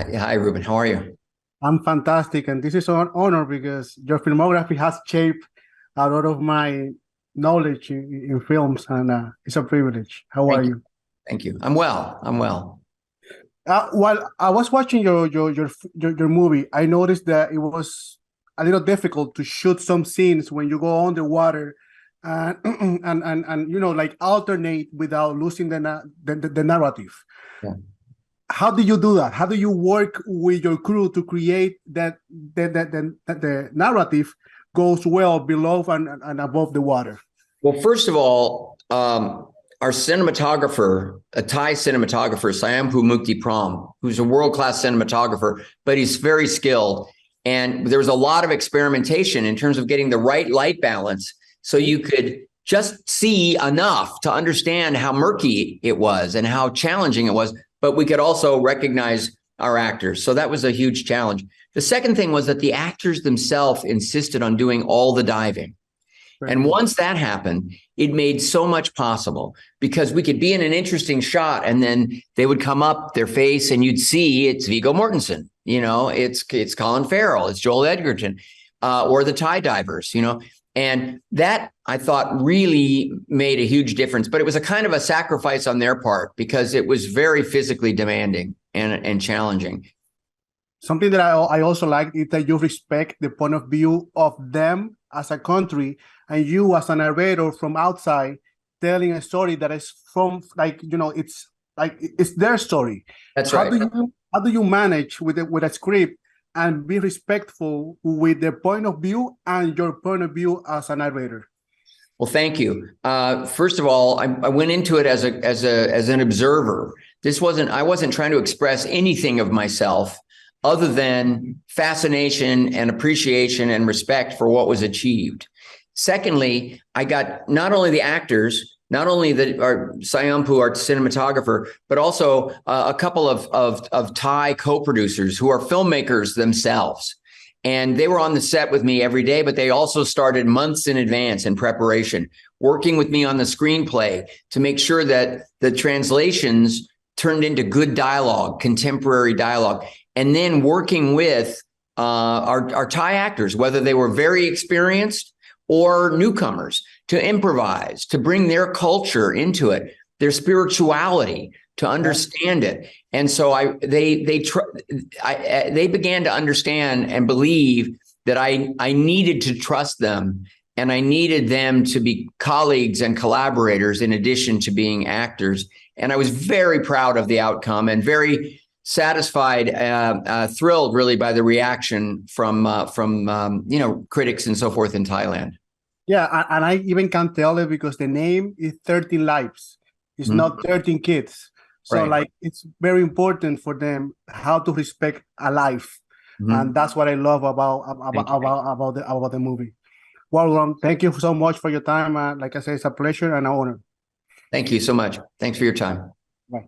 Hi, Ruben. How are you? I'm fantastic, and this is an honor because your filmography has shaped a lot of my knowledge in films, and it's a privilege. How are Thank you. you? Thank you. I'm well. I'm well. While I was watching your movie, I noticed that it was a little difficult to shoot some scenes when you go underwater, and and like alternate without losing the narrative. Yeah. How do you do that? How do you work with your crew to create that the narrative goes well below and above the water? Well, first of all, our cinematographer, a Thai cinematographer, Sayampu Mukti Pram, who's a world-class cinematographer, but he's very skilled. And there was a lot of experimentation in terms of getting the right light balance so you could just see enough to understand how murky it was and how challenging it was, but we could also recognize our actors. So that was a huge challenge. The second thing was that the actors themselves insisted on doing all the diving. Right. And once that happened, it made so much possible because we could be in an interesting shot and then they would come up their face and you'd see it's Viggo Mortensen, it's Colin Farrell, it's Joel Edgerton, or the Thai divers, and that I thought really made a huge difference. But it was a kind of a sacrifice on their part because it was very physically demanding and challenging. Something that I also like is that you respect the point of view of them as a country and you as a narrator from outside telling a story that is from it's their story. That's right. How do you manage with a script and be respectful with their point of view and your point of view as a narrator? Well, thank you. First of all, I went into it as an observer. I wasn't trying to express anything of myself other than fascination and appreciation and respect for what was achieved. Secondly, I got not only the actors, not only our Sayampu, our cinematographer, but also a couple of Thai co-producers who are filmmakers themselves. And they were on the set with me every day, but they also started months in advance in preparation, working with me on the screenplay to make sure that the translations turned into good dialogue, contemporary dialogue, and then working with our Thai actors, whether they were very experienced or newcomers, to improvise, to bring their culture into it, their spirituality, to understand it. And so they began to understand and believe that I needed to trust them, and I needed them to be colleagues and collaborators in addition to being actors. And I was very proud of the outcome and very satisfied, thrilled really by the reaction from critics and so forth in Thailand. Yeah, and I even can tell it because the name is 13 Lives. It's not 13 kids. So Right. it's very important for them how to respect a life. And that's what I love about the movie. Well, thank you so much for your time. Like I said, it's a pleasure and an honor. Thank you so much. Thanks for your time. Bye.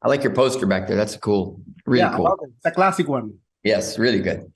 I like your poster back there. That's cool. Really cool. It's a classic one. Yes, really good.